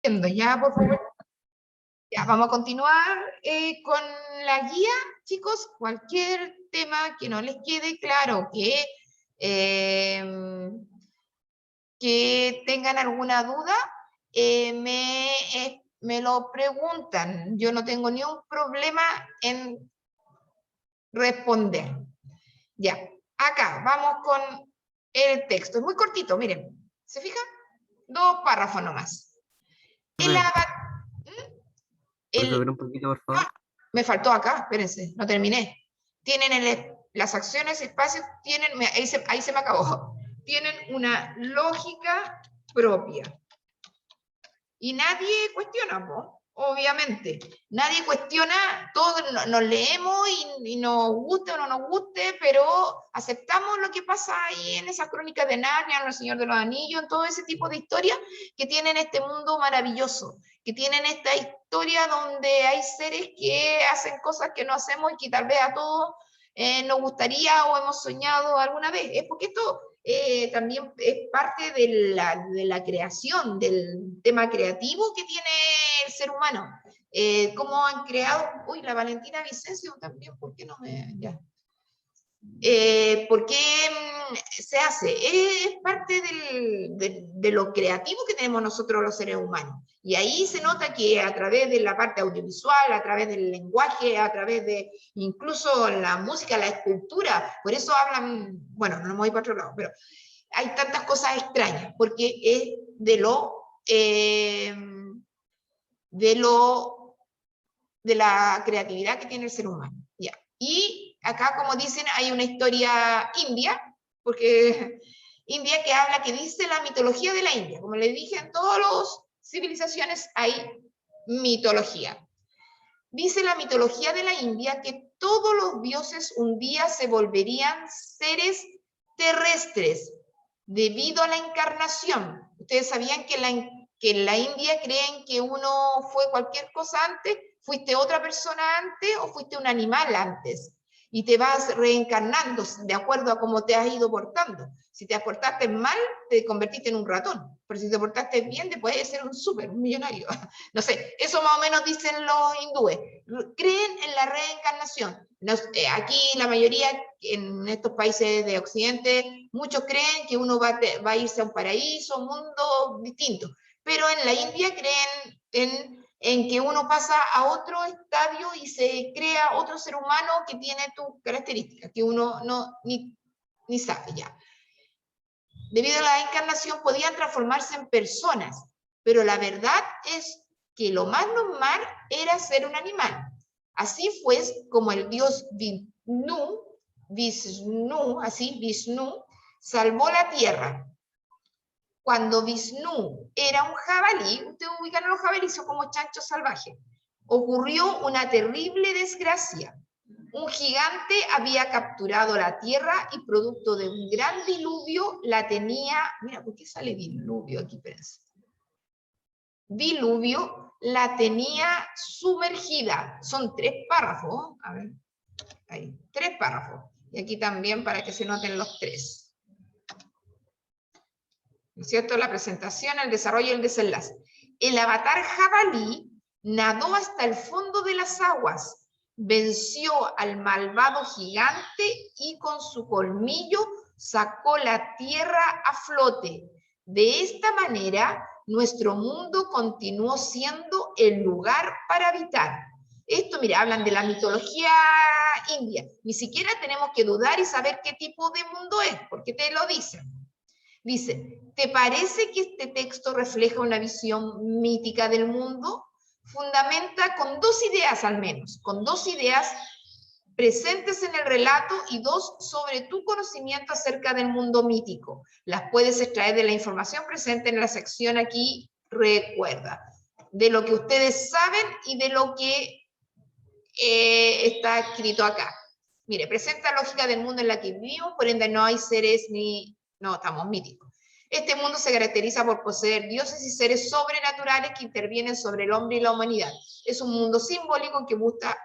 Ya, por favor. Ya, vamos a continuar con la guía, chicos. Cualquier tema que no les quede claro, que tengan alguna duda, me lo preguntan. Yo no tengo ni un problema en responder. Ya, acá vamos con el texto. Es muy cortito, miren. ¿Se fijan? 2 párrafos nomás. El ¿Puedes subir El, un poquito, por favor? me faltó acá, espérense, no terminé. Tienen las acciones, espacios, ahí se me acabó. Tienen una lógica propia. Y nadie cuestiona, ¿no? Obviamente. Nadie cuestiona, todos nos leemos y nos guste o no nos guste, pero aceptamos lo que pasa ahí en esas crónicas de Narnia, en El Señor de los Anillos, en todo ese tipo de historias que tienen este mundo maravilloso, que tienen esta historia donde hay seres que hacen cosas que no hacemos y que tal vez a todos nos gustaría o hemos soñado alguna vez. Es porque esto también es parte de la creación, del tema creativo que tiene el ser humano. Cómo han creado, uy, la Valentina Vicencio también, ¿por qué no me...? Ya. ¿Por qué se hace? Es parte de lo creativo que tenemos nosotros los seres humanos. Y ahí se nota que a través de la parte audiovisual, a través del lenguaje, a través de incluso la música, la escultura, por eso hablan, bueno, no me voy para otro lado, pero hay tantas cosas extrañas, porque es de la creatividad que tiene el ser humano. Ya. Y acá, como dicen, hay una historia india, porque India que dice la mitología de la India. Como les dije, en todas las civilizaciones hay mitología. Dice la mitología de la India que todos los dioses un día se volverían seres terrestres debido a la encarnación. Ustedes sabían que en la India creen que uno fue cualquier cosa antes, fuiste otra persona antes o fuiste un animal antes. Y te vas reencarnando de acuerdo a cómo te has ido portando. Si te portaste mal, te convertiste en un ratón. Pero si te portaste bien, te puedes ser un súper millonario. No sé, eso más o menos dicen los hindúes. Creen en la reencarnación. Aquí la mayoría, en estos países de Occidente, muchos creen que uno va a irse a un paraíso, un mundo distinto. Pero en la India creen en que uno pasa a otro estadio y se crea otro ser humano que tiene tus características, que uno ni sabe ya. Debido a la encarnación podían transformarse en personas, pero la verdad es que lo más normal era ser un animal. Así fue como el dios Vishnu, salvó la tierra. Cuando Vishnu era un jabalí, ustedes ubican a los jabalíes, son como chanchos salvajes, ocurrió una terrible desgracia. Un gigante había capturado la tierra y producto de un gran diluvio la tenía, mira, ¿por qué sale diluvio aquí? Espérense. Diluvio la tenía sumergida. Son 3 párrafos, a ver, ahí, 3 párrafos. Y aquí también para que se noten los 3. ¿No es cierto? La presentación, el desarrollo y el desenlace. El avatar jabalí nadó hasta el fondo de las aguas, venció al malvado gigante y con su colmillo sacó la tierra a flote. De esta manera, nuestro mundo continuó siendo el lugar para habitar. Esto, mira, hablan de la mitología india. Ni siquiera tenemos que dudar y saber qué tipo de mundo es, porque te lo dicen. Dice, ¿te parece que este texto refleja una visión mítica del mundo? Fundamenta con 2 ideas al menos, con 2 ideas presentes en el relato y 2 sobre tu conocimiento acerca del mundo mítico. Las puedes extraer de la información presente en la sección aquí, recuerda, de lo que ustedes saben y de lo que está escrito acá. Mire, presenta la lógica del mundo en la que vivimos, por ende no hay seres no, estamos míticos. Este mundo se caracteriza por poseer dioses y seres sobrenaturales que intervienen sobre el hombre y la humanidad. Es un mundo simbólico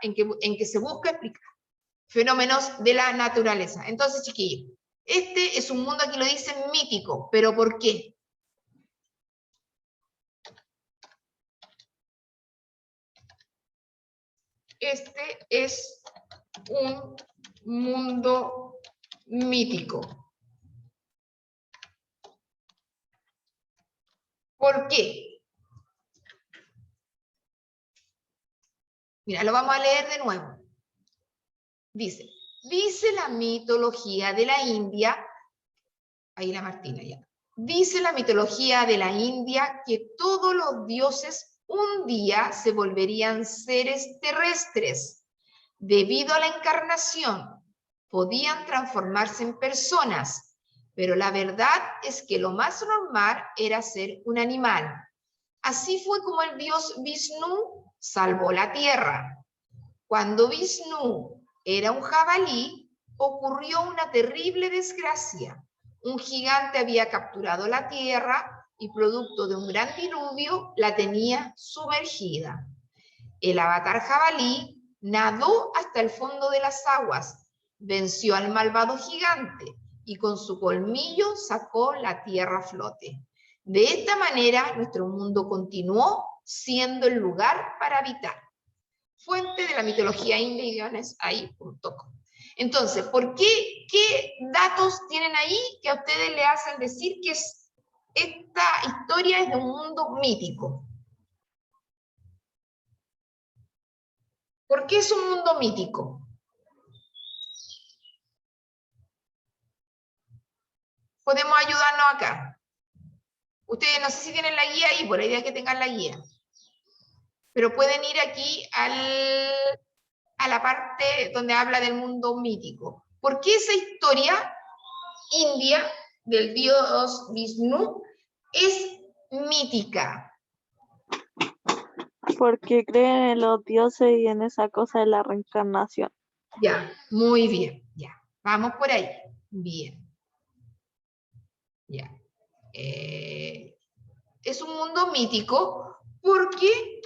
en que se busca explicar fenómenos de la naturaleza. Entonces, chiquillos, este es un mundo, aquí lo dicen mítico, pero ¿por qué? este es un mundo mítico. ¿Por qué? Mira, lo vamos a leer de nuevo. Dice la mitología de la India, ahí la Martina ya, dice la mitología de la India que todos los dioses un día se volverían seres terrestres. Debido a la encarnación, podían transformarse en personas, pero la verdad es que lo más normal era ser un animal. Así fue como el dios Vishnu salvó la tierra. Cuando Vishnu era un jabalí, ocurrió una terrible desgracia. Un gigante había capturado la tierra y producto de un gran diluvio la tenía sumergida. El avatar jabalí nadó hasta el fondo de las aguas, venció al malvado gigante y con su colmillo sacó la tierra a flote. De esta manera, nuestro mundo continuó siendo el lugar para habitar. Fuente de la mitología india y ahí.com. Entonces, ¿por qué? ¿Qué datos tienen ahí que a ustedes le hacen decir que esta historia es de un mundo mítico? ¿Por qué es un mundo mítico? Podemos ayudarnos acá. Ustedes no sé si tienen la guía ahí, por la idea es que tengan la guía. Pero pueden ir aquí a la parte donde habla del mundo mítico. ¿Por qué esa historia india del dios Vishnu es mítica? Porque creen en los dioses y en esa cosa de la reencarnación. Ya, muy bien, ya. Vamos por ahí. Bien. Ya. Es un mundo mítico porque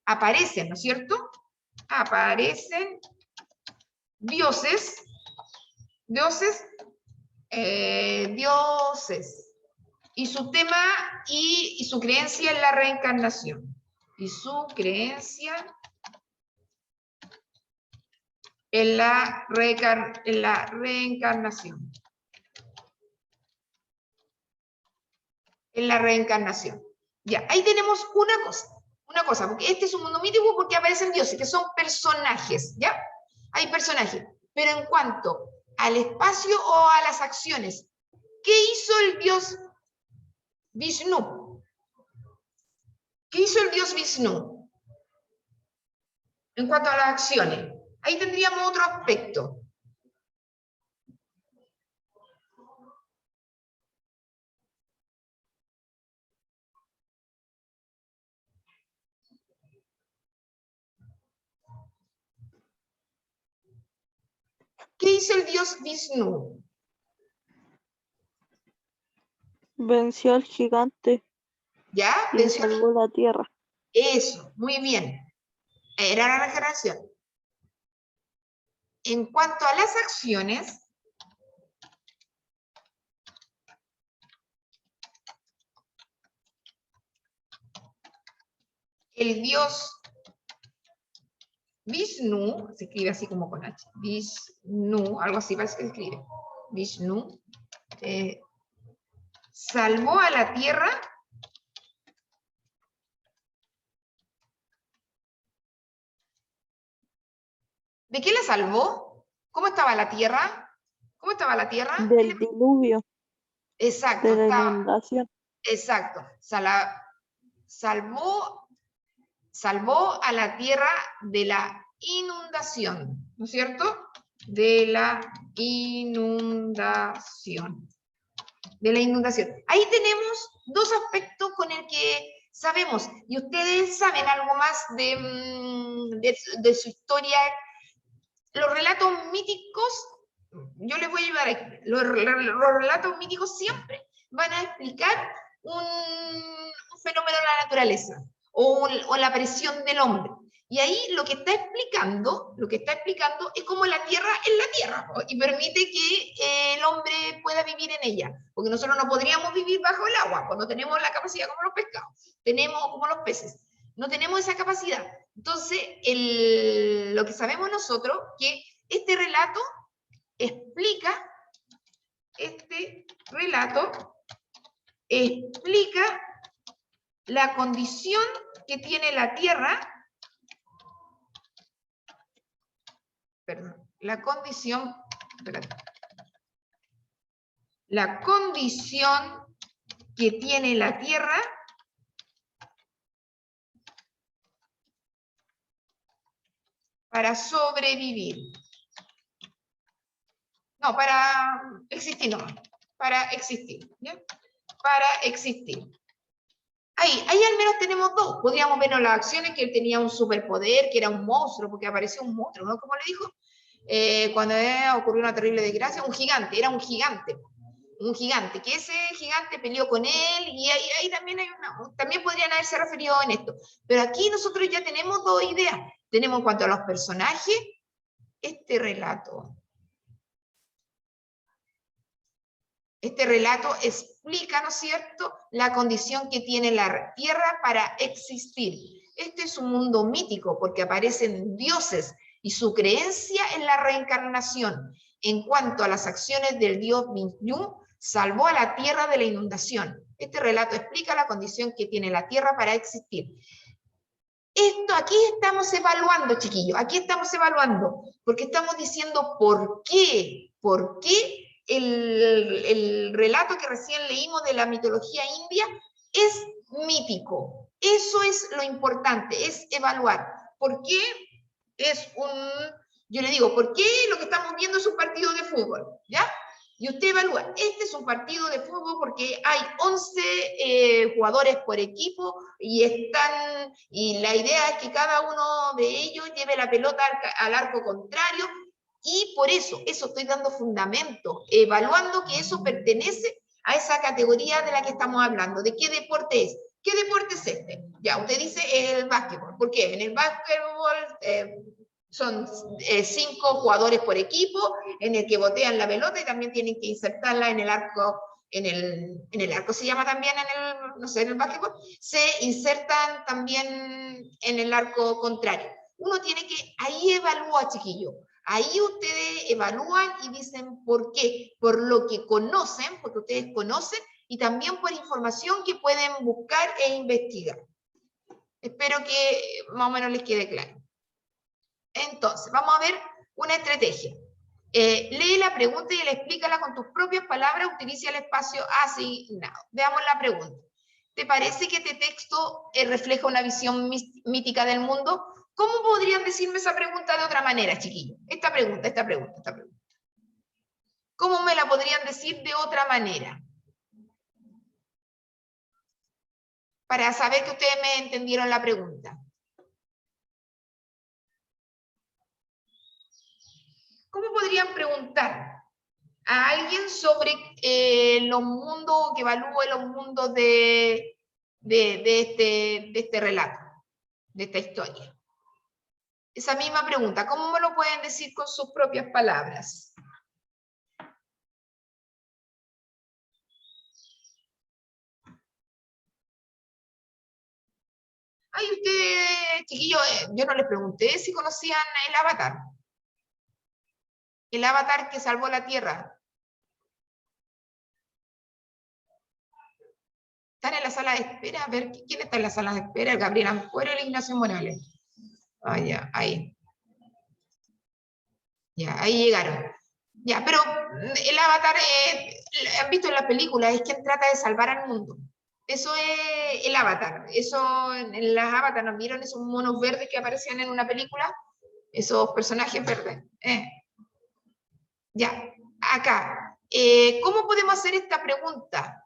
aparecen, ¿no es cierto? Aparecen dioses, y su tema y su creencia en la reencarnación. Y su creencia en la reencarnación. En la reencarnación. Ya, ahí tenemos una cosa, porque este es un mundo mítico porque aparecen dioses, que son personajes, ¿ya? Hay personajes, pero en cuanto al espacio o a las acciones, ¿qué hizo el dios Vishnu? ¿Qué hizo el dios Vishnu? En cuanto a las acciones, ahí tendríamos otro aspecto. ¿Qué hizo el dios Vishnu? Venció al gigante. ¿Ya? Y salvó la tierra. Eso, muy bien. Era la reencarnación. En cuanto a las acciones, el dios Vishnu, se escribe así como con H, Vishnu, algo así parece que se escribe, Vishnu, salvó a la tierra ¿de qué la salvó? ¿Cómo estaba la tierra? ¿Cómo estaba la tierra? Del diluvio. Exacto. De la inundación. Exacto. Salvó a la tierra de la inundación, ¿no es cierto? De la inundación. De la inundación. Ahí tenemos dos aspectos con el que sabemos, y ustedes saben algo más de su historia. Los relatos míticos, yo les voy a ayudar aquí, los relatos míticos siempre van a explicar un fenómeno de la naturaleza o la aparición del hombre. Y ahí lo que está explicando es cómo la tierra es la tierra y permite que el hombre pueda vivir en ella. Porque nosotros no podríamos vivir bajo el agua, pues no tenemos la capacidad como los pescados, tenemos como los peces. No tenemos esa capacidad. Entonces, lo que sabemos nosotros, que este relato explica la condición que tiene la Tierra, la condición que tiene la Tierra para sobrevivir. No, para existir, no. Para existir, ¿ya? Para existir. Ahí al menos tenemos dos. Podríamos ver las acciones, que él tenía un superpoder, que era un monstruo, porque apareció un monstruo, ¿no? Como le dijo, cuando ocurrió una terrible desgracia, un gigante, era un gigante, que ese gigante peleó con él, y ahí también también podrían haberse referido en esto. Pero aquí nosotros ya tenemos dos ideas. Tenemos en cuanto a los personajes, este relato. Este relato explica, ¿no es cierto?, la condición que tiene la Tierra para existir. Este es un mundo mítico porque aparecen dioses y su creencia en la reencarnación. En cuanto a las acciones del dios Minyu, salvó a la Tierra de la inundación. Este relato explica la condición que tiene la Tierra para existir. Esto aquí estamos evaluando, chiquillos, aquí estamos evaluando, porque estamos diciendo por qué el relato que recién leímos de la mitología india es mítico. Eso es lo importante, es evaluar. ¿Por qué yo le digo, ¿por qué lo que estamos viendo es un partido de fútbol? ¿Ya? Y usted evalúa, este es un partido de fútbol porque hay 11 jugadores por equipo y la idea es que cada uno de ellos lleve la pelota al arco contrario, y por eso estoy dando fundamento, evaluando que eso pertenece a esa categoría de la que estamos hablando. ¿De qué deporte es? ¿Qué deporte es este? Ya, usted dice el básquetbol. ¿Por qué? En el básquetbol son 5 jugadores por equipo, en el que botean la pelota y también tienen que insertarla en el arco. En el arco se llama también, no sé, en el básquetbol, se insertan también en el arco contrario. Uno tiene que, ahí evalúa, chiquillo. Ahí ustedes evalúan y dicen por qué, por lo que conocen, porque ustedes conocen, y también por información que pueden buscar e investigar. Espero que más o menos les quede claro. Entonces, vamos a ver una estrategia. Lee la pregunta y explícala con tus propias palabras, utiliza el espacio asignado. Veamos la pregunta. ¿Te parece que este texto refleja una visión mítica del mundo? ¿Cómo podrían decirme esa pregunta de otra manera, chiquillos? Esta pregunta. ¿Cómo me la podrían decir de otra manera? Para saber que ustedes me entendieron la pregunta. ¿Cómo podrían preguntar a alguien sobre los mundos, que evalúe los mundos de este relato, de esta historia? Esa misma pregunta, ¿cómo me lo pueden decir con sus propias palabras? Ay, ustedes, chiquillos, yo no les pregunté si conocían el Avatar. El Avatar que salvó la Tierra. ¿Están en la sala de espera? A ver, ¿quién está en la sala de espera? ¿El Gabriel Ampuero o el Ignacio Morales? Ah, ya, ahí. Ya, ahí llegaron. Ya, pero el Avatar, han visto en la película, es quien trata de salvar al mundo. Eso es el Avatar. Eso, en las Avatar, ¿nos vieron esos monos verdes que aparecían en una película? Esos personajes verdes. Ya, acá. ¿Cómo podemos hacer esta pregunta?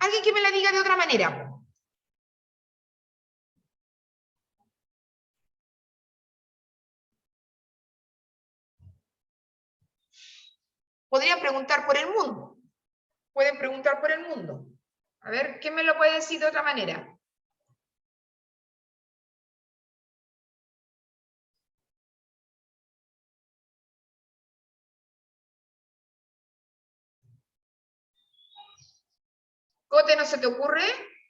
Alguien que me la diga de otra manera. Podrían preguntar por el mundo. Pueden preguntar por el mundo. A ver, ¿quién me lo puede decir de otra manera? Cote, ¿no se te ocurre?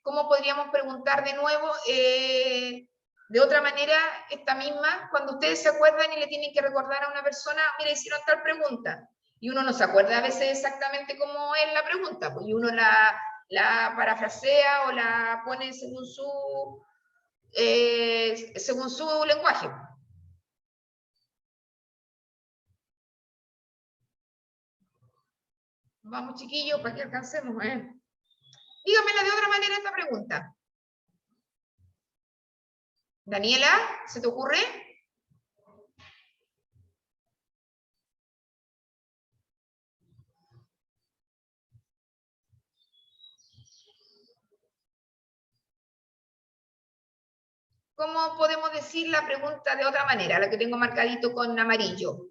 ¿Cómo podríamos preguntar de nuevo, de otra manera, esta misma, cuando ustedes se acuerdan y le tienen que recordar a una persona, mira, hicieron tal pregunta, y uno no se acuerda a veces exactamente cómo es la pregunta, pues, y uno la parafrasea o la pone según su lenguaje. Vamos, chiquillos, para que alcancemos, Dígamela de otra manera esta pregunta. Daniela, ¿se te ocurre? ¿Cómo podemos decir la pregunta de otra manera? La que tengo marcadito con amarillo.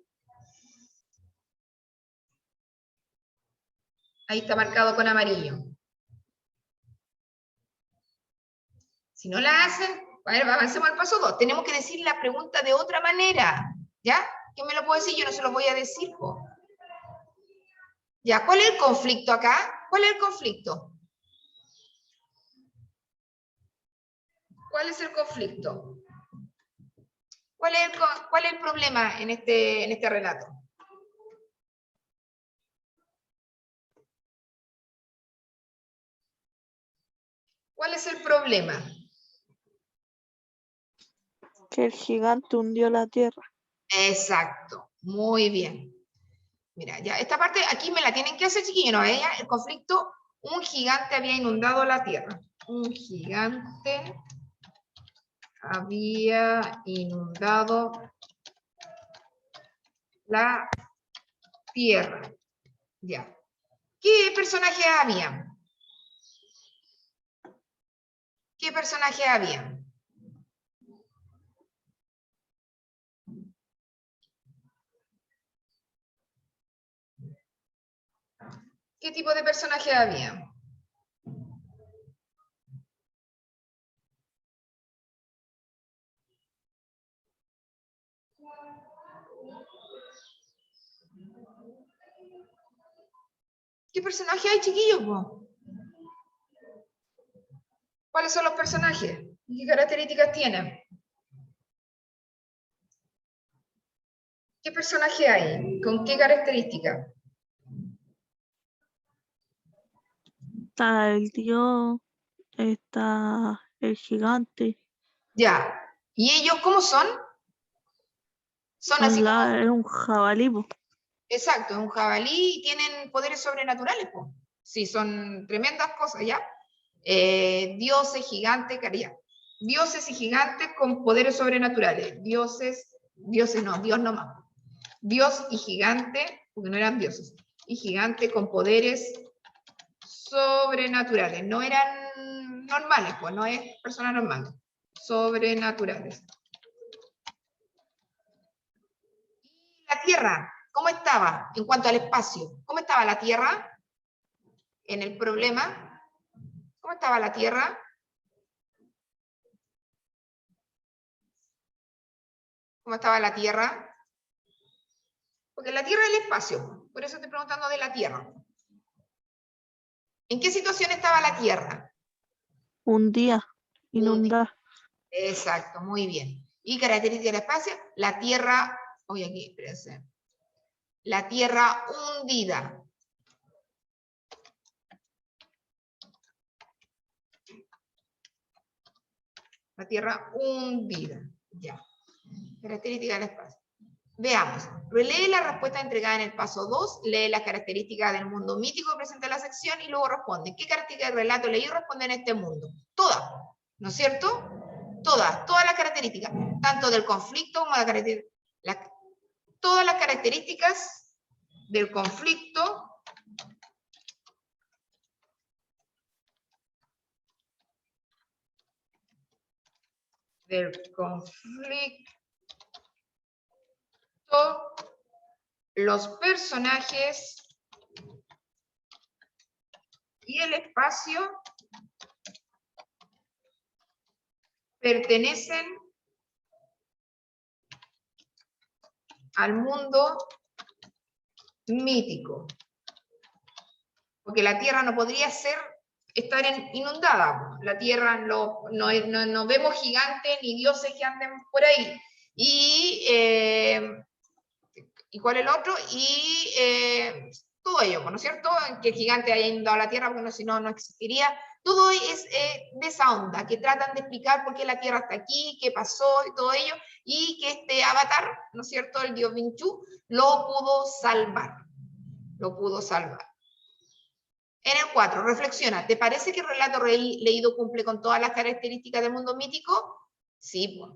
Ahí está marcado con amarillo. Si no la hacen, a ver, avancemos al paso 2. Tenemos que decir la pregunta de otra manera. ¿Ya? ¿Quién me lo puede decir? Yo no se lo voy a decir. Po. Ya, ¿cuál es el conflicto acá? ¿Cuál es el conflicto? ¿Cuál es el conflicto? ¿Cuál es el problema en este relato? ¿Cuál es el problema? Que el gigante hundió la tierra. Exacto, muy bien. Mira, ya esta parte aquí me la tienen que hacer, chiquillos, ¿no? Ella, el conflicto, un gigante había inundado la tierra. Un gigante había inundado la tierra. Ya. ¿Qué personajes había? ¿Qué personajes había? ¿Qué tipo de personajes había? ¿Qué personajes hay, chiquillos? ¿Cuáles son los personajes? ¿Y qué características tienen? ¿Qué personaje hay? ¿Con qué características? Está el dios, está el gigante. Ya. ¿Y ellos cómo son? Son así como... Es un jabalí, po. Exacto, es un jabalí y tienen poderes sobrenaturales, pues. Sí, son tremendas cosas, ¿ya? Dioses, gigantes, caría. Dioses y gigantes con poderes sobrenaturales. Dioses no, Dios no más. Dios y gigante, porque no eran dioses, y gigante con poderes sobrenaturales. No eran normales, pues, no es personas normales. Sobrenaturales. ¿Y la Tierra? ¿Cómo estaba en cuanto al espacio? ¿Cómo estaba la Tierra en el problema? ¿Cómo estaba la Tierra? ¿Cómo estaba la Tierra? Porque la Tierra es el espacio, por eso estoy preguntando de la Tierra. ¿En qué situación estaba la Tierra? Un día inundada. Exacto, muy bien. ¿Y característica del espacio? La Tierra, oye aquí, espérense. La Tierra hundida. La Tierra hundida. Ya. Característica del espacio. Veamos. Relee la respuesta entregada en el paso 2, lee las características del mundo mítico que presenta la sección y luego responde. ¿Qué características del relato leído responden a este mundo? Todas, ¿no es cierto? Todas las características, tanto del conflicto como todas las características del conflicto los personajes y el espacio pertenecen al mundo mítico. Porque la Tierra no podría ser estar inundada. La tierra no vemos gigantes ni dioses que anden por ahí. ¿Y cuál es el otro? Todo ello, ¿no es cierto? Que el gigante haya inundado la tierra, porque si no, no existiría. Todo es de esa onda, que tratan de explicar por qué la tierra está aquí, qué pasó y todo ello, y que este avatar, ¿no es cierto?, el dios Vinchu, lo pudo salvar. Lo pudo salvar. En el 4, reflexiona. ¿Te parece que el relato leído cumple con todas las características del mundo mítico? Sí, pues.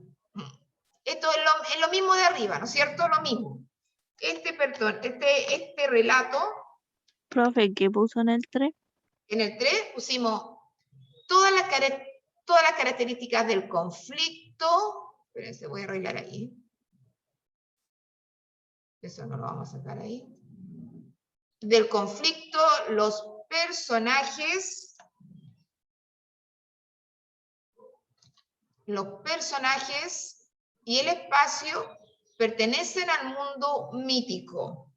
Esto es lo mismo de arriba, ¿no es cierto? Lo mismo. Este relato. Profe, ¿qué puso en el 3? En el 3 pusimos todas las características del conflicto. Espérense, voy a arreglar ahí. Eso no lo vamos a sacar ahí. Del conflicto, los personajes y el espacio pertenecen al mundo mítico.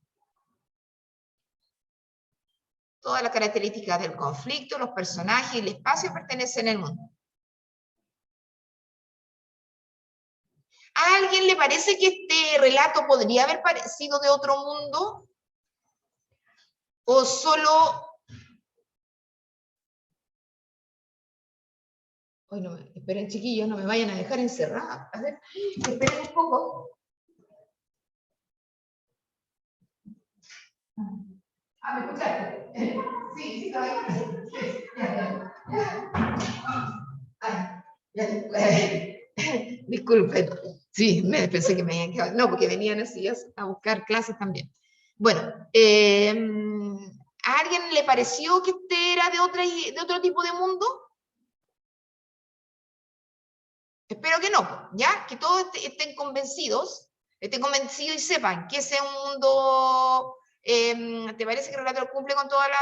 Todas las características del conflicto, los personajes y el espacio pertenecen al mundo. ¿A alguien le parece que este relato podría haber parecido de otro mundo? ¿O solo... Ay, no, esperen, chiquillos, no me vayan a dejar encerrada. A ver, esperen un poco. ¿Me escuchaste? Sí, lo disculpen. Sí, pensé que me habían quedado. No, porque venían así a buscar clases también. Bueno, ¿a alguien le pareció que este era de otro tipo de mundo? Espero que no, ¿ya? Que todos estén convencidos y sepan que ese mundo, ¿te parece que el relato cumple con todas las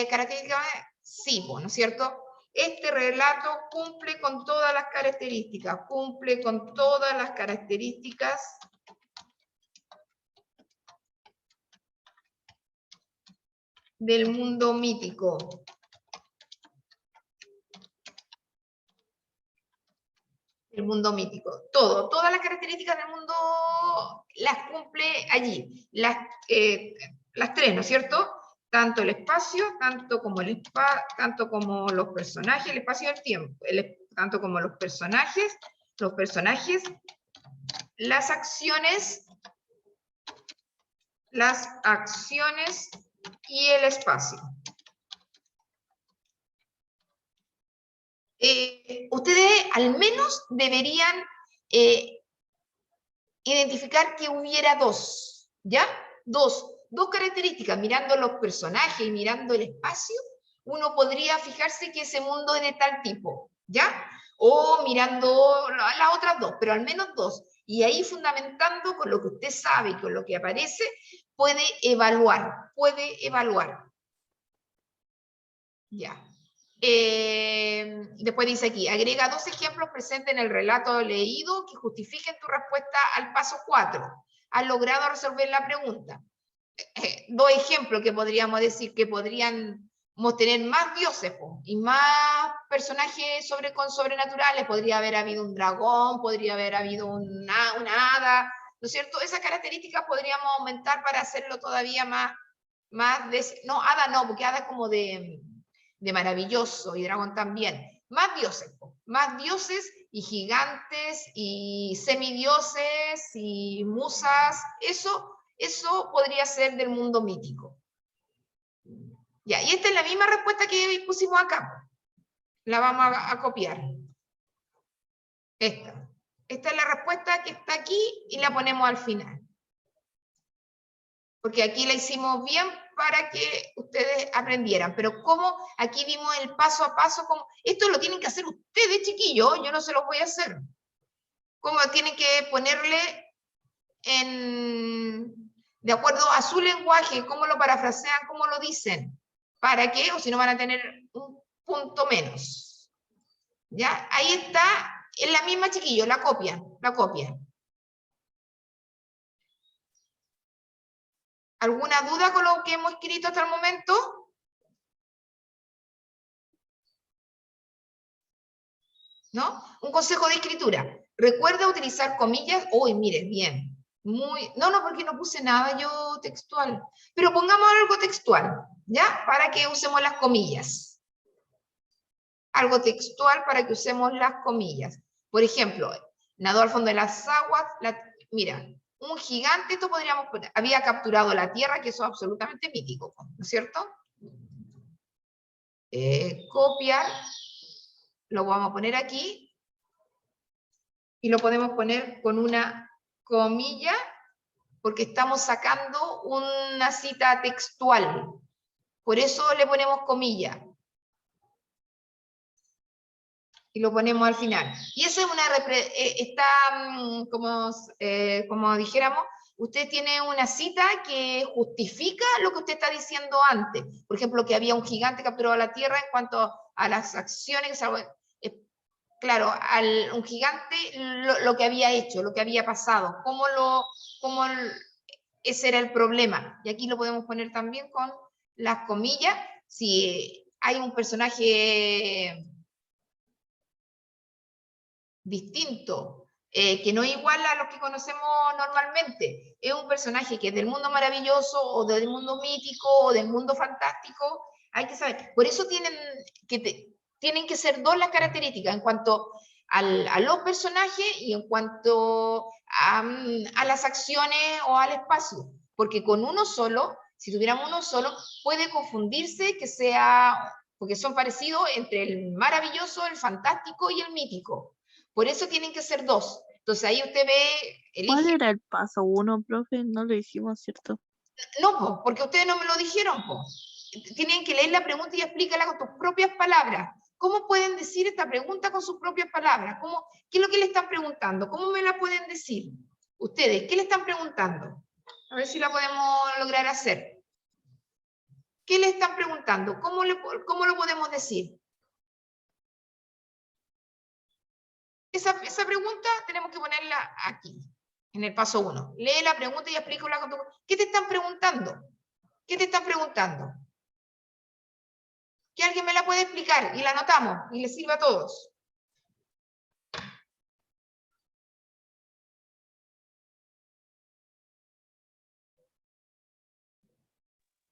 características? Sí, pues, ¿no es cierto? Este relato cumple con todas las características, del mundo mítico. El mundo mítico. Todas las características del mundo las cumple allí. Las 3, ¿no es cierto? Tanto el espacio, tanto como los personajes, el espacio y el tiempo. Tanto como los personajes, las acciones y el espacio. Ustedes al menos deberían identificar que hubiera dos, ¿ya? Dos características, mirando los personajes y mirando el espacio, uno podría fijarse que ese mundo es de tal tipo, ¿ya? O mirando las otras dos, pero al menos dos. Y ahí fundamentando con lo que usted sabe y con lo que aparece, puede evaluar. Ya. Después dice aquí, agrega 2 ejemplos presentes en el relato leído que justifiquen tu respuesta al paso 4. ¿Has logrado resolver la pregunta? 2 ejemplos que podríamos decir que podríamos tener más dioses y más personajes sobrenaturales. Podría haber habido un dragón, podría haber habido una hada, ¿no es cierto? Esas características podríamos aumentar para hacerlo todavía más no, hada no, porque hada es como de maravilloso, y dragón también. Más dioses y gigantes y semidioses y musas, eso podría ser del mundo mítico. Ya, y esta es la misma respuesta que pusimos acá. La vamos a copiar. Esta es la respuesta que está aquí y la ponemos al final. Porque aquí la hicimos bien para que ustedes aprendieran. Pero como aquí vimos el paso a paso, como esto lo tienen que hacer ustedes, chiquillos, yo no se los voy a hacer. Como tienen que ponerle de acuerdo a su lenguaje, cómo lo parafrasean, cómo lo dicen. ¿Para qué? O si no van a tener un punto menos. ¿Ya? Ahí está, es la misma, chiquillos, la copian. ¿Alguna duda con lo que hemos escrito hasta el momento? ¿no? Un consejo de escritura. Recuerda utilizar comillas. Uy, mire, bien. No, porque no puse nada yo textual. Pero pongamos algo textual, ¿ya? Para que usemos las comillas. Algo textual para que usemos las comillas. Por ejemplo, nadó al fondo de las aguas. Mira, un gigante, esto podríamos poner, había capturado la tierra, que eso es absolutamente mítico, ¿no es cierto? Copiar. Lo vamos a poner aquí. Y lo podemos poner con una comilla, porque estamos sacando una cita textual. Por eso le ponemos comilla. Y lo ponemos al final. Y esa es está, como dijéramos, usted tiene una cita que justifica lo que usted está diciendo antes. Por ejemplo, que había un gigante capturado la tierra en cuanto a las acciones. Claro, un gigante lo que había hecho, lo que había pasado, ese era el problema. Y aquí lo podemos poner también con las comillas. Si hay un personaje distinto, que no es igual a los que conocemos normalmente, es un personaje que es del mundo maravilloso, o del mundo mítico, o del mundo fantástico, hay que saber. Por eso tienen que ser dos las características, en cuanto a los personajes y en cuanto a las acciones o al espacio, porque con uno solo, si tuviéramos uno solo, puede confundirse que sea, porque son parecidos entre el maravilloso, el fantástico y el mítico. Por eso tienen que ser dos. Entonces ahí usted ve, ¿Cuál elige. era el paso 1, profe? No lo dijimos, ¿cierto? No, porque ustedes no me lo dijeron. Tienen que leer la pregunta y explícala con tus propias palabras. ¿Cómo pueden decir esta pregunta con sus propias palabras? ¿Qué es lo que le están preguntando? ¿Cómo me la pueden decir? Ustedes, ¿qué le están preguntando? A ver si la podemos lograr hacer. ¿Qué le están preguntando? ¿Cómo lo podemos decir? Esa pregunta tenemos que ponerla aquí, en el paso 1. Lee la pregunta y explícala con tu... ¿Qué te están preguntando? ¿Qué te están preguntando? Que alguien me la puede explicar y la anotamos y les sirve a todos.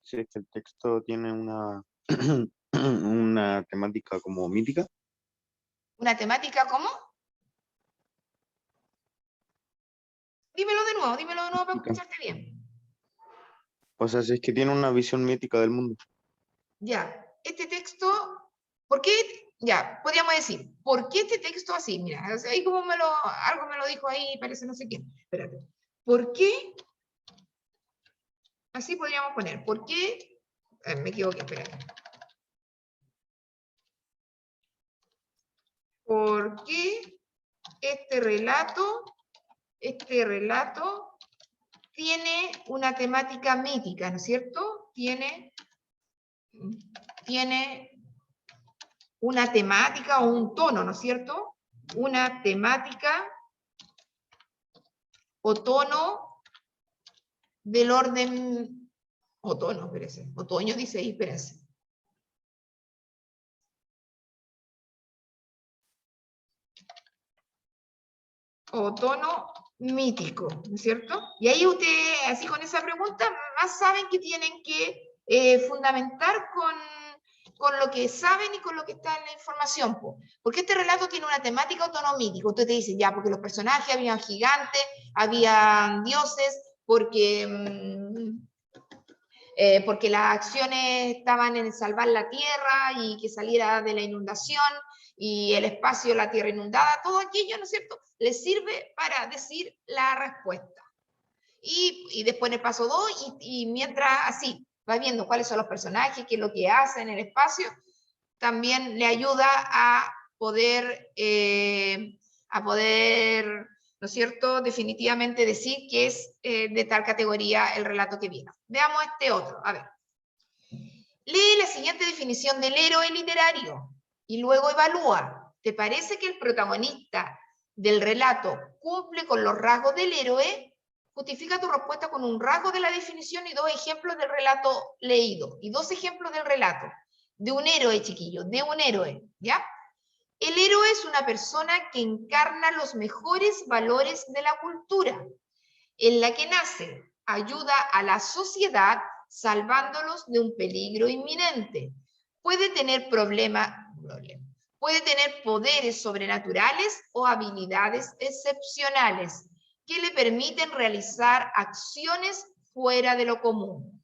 Si es que el texto tiene una temática como mítica. ¿Una temática cómo? Dímelo de nuevo para escucharte bien. O sea, si es que tiene una visión mítica del mundo. Ya, este texto, ¿por qué? Ya, podríamos decir, ¿por qué este texto así? Mira, ahí como algo me lo dijo ahí, parece no sé quién. Espérate. ¿Por qué? Así podríamos poner, ¿por qué? Me equivoqué, espérate. ¿Por qué este relato tiene una temática mítica, ¿no es cierto? Tiene una temática o un tono, ¿no es cierto? Una temática o tono del orden, otoño, espérense, otoño dice ahí, espérense. O tono mítico, ¿no es cierto? Y ahí usted, así con esa pregunta, más saben que tienen que fundamentar con lo que saben y con lo que está en la información. Porque este relato tiene una temática o tono mítico. Usted te dice, ya, porque los personajes, habían gigantes, habían dioses, porque las acciones estaban en salvar la tierra y que saliera de la inundación, y el espacio, la tierra inundada, todo aquello, ¿no es cierto?, les sirve para decir la respuesta. Y después en el paso 2, y mientras así va viendo cuáles son los personajes, qué es lo que hacen en el espacio, también le ayuda a poder, ¿no es cierto?, definitivamente decir que es de tal categoría el relato que viene. Veamos este otro, a ver. Lee la siguiente definición del héroe literario y luego evalúa. ¿Te parece que el protagonista del relato cumple con los rasgos del héroe? Justifica tu respuesta con un rasgo de la definición y 2 ejemplos del relato leído. Y 2 ejemplos del relato. De un héroe, chiquillos, de un héroe, ¿ya? El héroe es una persona que encarna los mejores valores de la cultura en la que nace, ayuda a la sociedad salvándolos de un peligro inminente. Puede tener puede tener poderes sobrenaturales o habilidades excepcionales que le permiten realizar acciones fuera de lo común.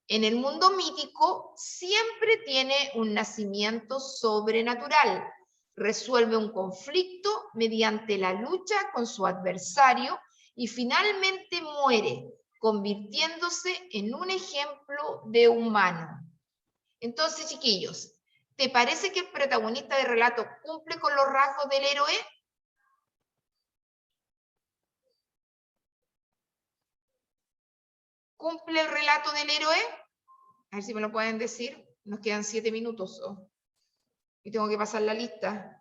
En el mundo mítico siempre tiene un nacimiento sobrenatural. Resuelve un conflicto mediante la lucha con su adversario y finalmente muere, convirtiéndose en un ejemplo de humano. Entonces, chiquillos, ¿te parece que el protagonista del relato cumple con los rasgos del héroe? ¿Cumple el relato del héroe? A ver si me lo pueden decir. Nos quedan 7 minutos. Y tengo que pasar la lista.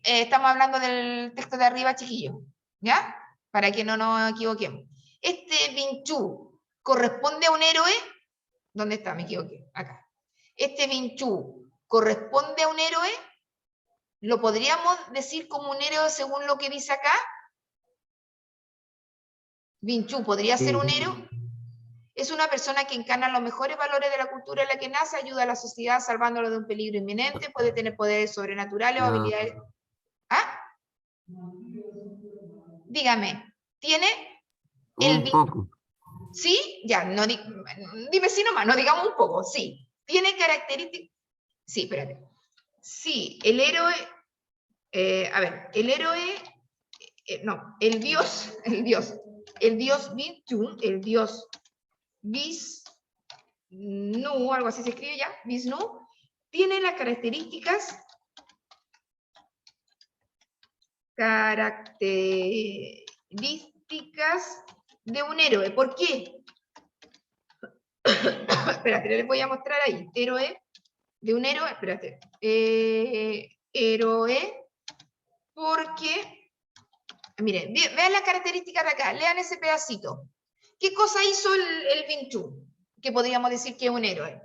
Estamos hablando del texto de arriba, chiquillo, ¿ya? Para que no nos equivoquemos. Este Vinchú corresponde a un héroe. ¿Dónde está? Me equivoqué. Acá. Este Vinchú corresponde a un héroe. ¿Lo podríamos decir como un héroe según lo que dice acá? Vinchú podría ser un héroe. Es una persona que encarna los mejores valores de la cultura en la que nace, ayuda a la sociedad salvándolo de un peligro inminente, puede tener poderes sobrenaturales o habilidades. ¿Ah? Dígame, ¿tiene el... Un poco. ¿Sí? Ya, no dime sí nomás, no digamos un poco, sí. ¿Tiene características? Sí, espérate. Sí, el héroe... a ver, el héroe... no, el dios Vishnu, el dios Vishnu, algo así se escribe ya, Vishnu, tiene las características de un héroe. ¿Por qué? Espérate, les voy a mostrar ahí. Héroe, de un héroe, espérate. Héroe, porque, miren, vean las características de acá, lean ese pedacito. ¿Qué cosa hizo el Vinchú? Que podríamos decir que es un héroe.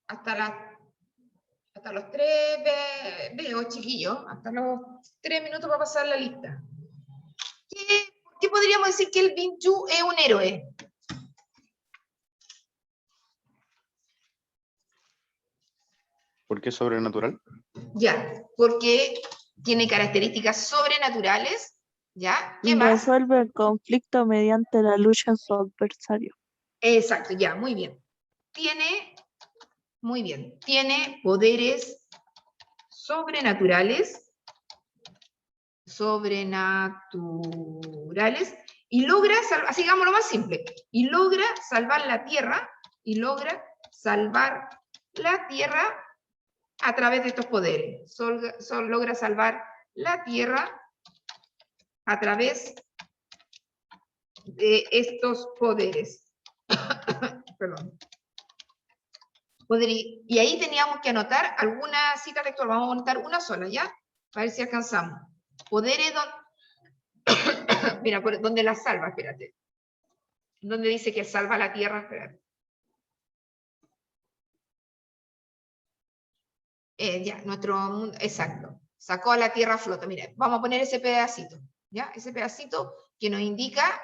Hasta los 3, veo, chiquillos, hasta los 3 minutos para pasar la lista. ¿Qué podríamos decir que el Vinchú es un héroe? ¿Por qué sobrenatural? Ya, porque tiene características sobrenaturales, ¿ya? ¿Qué más? Resuelve el conflicto mediante la lucha en su adversario. Exacto, ya, muy bien. Tiene poderes sobrenaturales y logra, así digamos lo más simple, y logra salvar la tierra, a través de estos poderes. Logra salvar la tierra a través de estos poderes. Perdón. Y ahí teníamos que anotar alguna cita textual. Vamos a anotar una sola, ¿ya? A ver si alcanzamos. Poderes mira, donde la salva, espérate. ¿Dónde dice que salva la tierra? Espérate. Ya, nuestro mundo, exacto. Sacó a la tierra a flota. Mira, vamos a poner ese pedacito, ¿ya? Ese pedacito que nos indica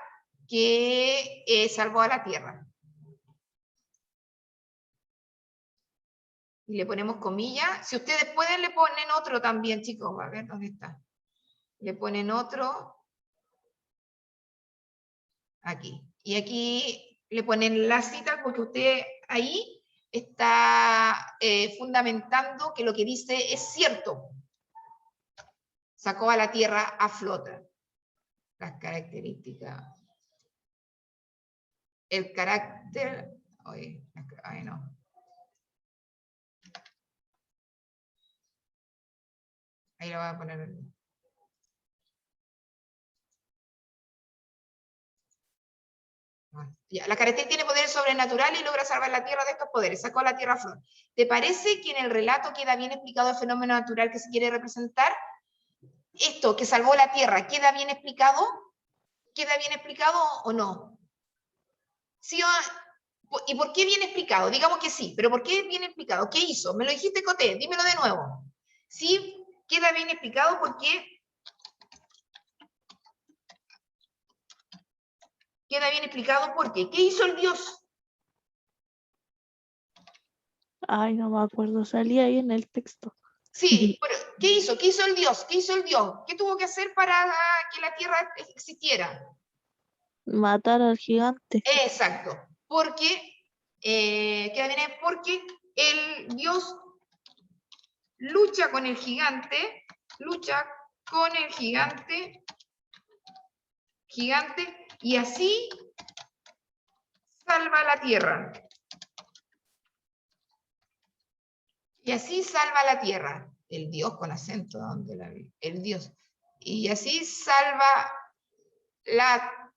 que salvó a la tierra. Y le ponemos comillas. Si ustedes pueden, le ponen otro también, chicos. A ver, ¿dónde está? Le ponen otro. Aquí. Y aquí le ponen la cita porque usted ahí está fundamentando que lo que dice es cierto. Sacó a la tierra a flota. Las características. El carácter... Ay, no. Ahí lo voy a poner. Ya, la Caretel tiene poderes sobrenaturales y logra salvar la Tierra de estos poderes. Sacó a la Tierra a flor. ¿Te parece que en el relato queda bien explicado el fenómeno natural que se quiere representar? Esto que salvó la Tierra, ¿queda bien explicado? ¿Queda bien explicado o no? ¿Sí o, ¿y por qué bien explicado? Digamos que sí, pero ¿por qué bien explicado? ¿Qué hizo? Me lo dijiste, Coté, dímelo de nuevo. Sí, queda bien explicado porque... Queda bien explicado porque ¿qué hizo el Dios? Ay, no me acuerdo, salía ahí en el texto. Sí, pero ¿qué hizo? ¿Qué hizo el Dios? ¿Qué hizo el Dios? ¿Qué tuvo que hacer para que la tierra existiera? Matar al gigante. Exacto, porque, queda bien, porque el Dios lucha con el gigante, y así salva la tierra. Y así salva la tierra. El Dios con acento, ¿dónde la vi? El Dios. Y así salva la...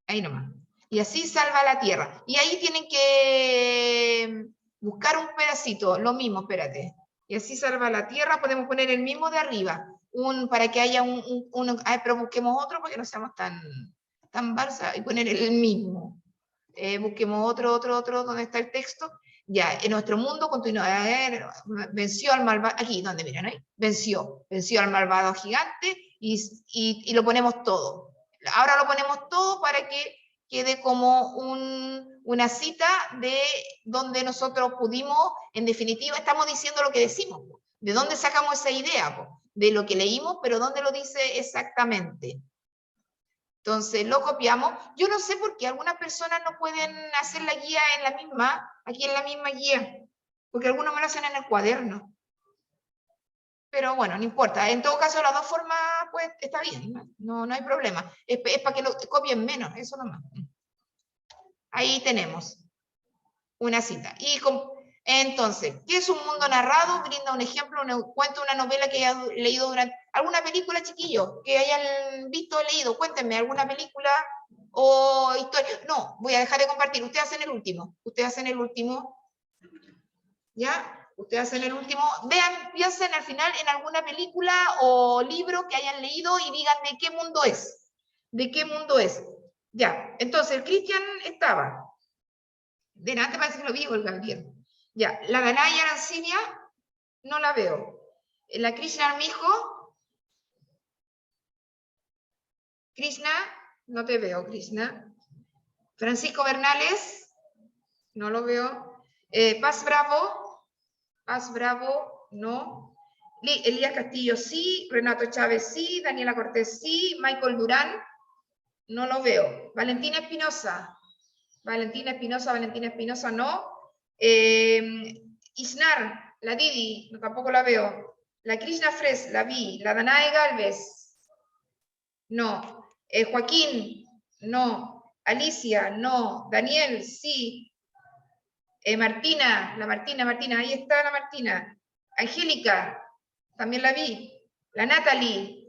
Ahí nomás. Y así salva la tierra. Y ahí tienen que buscar un pedacito, lo mismo, espérate. Y así salva la tierra, podemos poner el mismo de arriba, para que haya ay, pero busquemos otro porque no seamos tan balsa, y poner el mismo. Busquemos otro, donde está el texto. Ya, en nuestro mundo continúa, venció al malvado, aquí, donde miran ahí, venció al malvado gigante y lo ponemos todo. Ahora lo ponemos todo para que quede como una cita de donde nosotros pudimos, en definitiva, estamos diciendo lo que decimos. ¿De dónde sacamos esa idea? De lo que leímos, pero ¿dónde lo dice exactamente? Entonces lo copiamos. Yo no sé por qué algunas personas no pueden hacer la guía aquí en la misma guía, porque algunos me lo hacen en el cuaderno. Pero bueno, no importa. En todo caso, las dos formas, pues, está bien. No hay problema. Es para que lo copien menos, eso nomás. Ahí tenemos una cita. Entonces, ¿qué es un mundo narrado? Brinda un ejemplo, un cuento, una novela que hayan leído durante... ¿Alguna película, chiquillos, que hayan visto o leído? Cuéntenme, ¿alguna película o historia? No, voy a dejar de compartir. Ustedes hacen el último. ¿Ya? Ustedes hacen el último. Vean, piensen al final en alguna película o libro que hayan leído y digan de qué mundo es. ¿De qué mundo es? Ya, entonces el Cristian estaba. Delante parece que lo vi, el Gabriel. Ya, la Danaya Arancibia, no la veo. La Krishna Armijo. Krishna, no te veo, Krishna. Francisco Bernales, no lo veo. Paz Bravo, no. Elías Castillo, sí. Renato Chávez, sí. Daniela Cortés, sí. Michael Durán, no lo veo. Valentina Espinosa, no. Isnar, la Didi, no, tampoco la veo. La Krishna Fres, la vi. La Danae Galvez, no. Joaquín, no. Alicia, no. Daniel, sí. Martina, Martina, ahí está la Martina. Angélica, también la vi. La Natalie,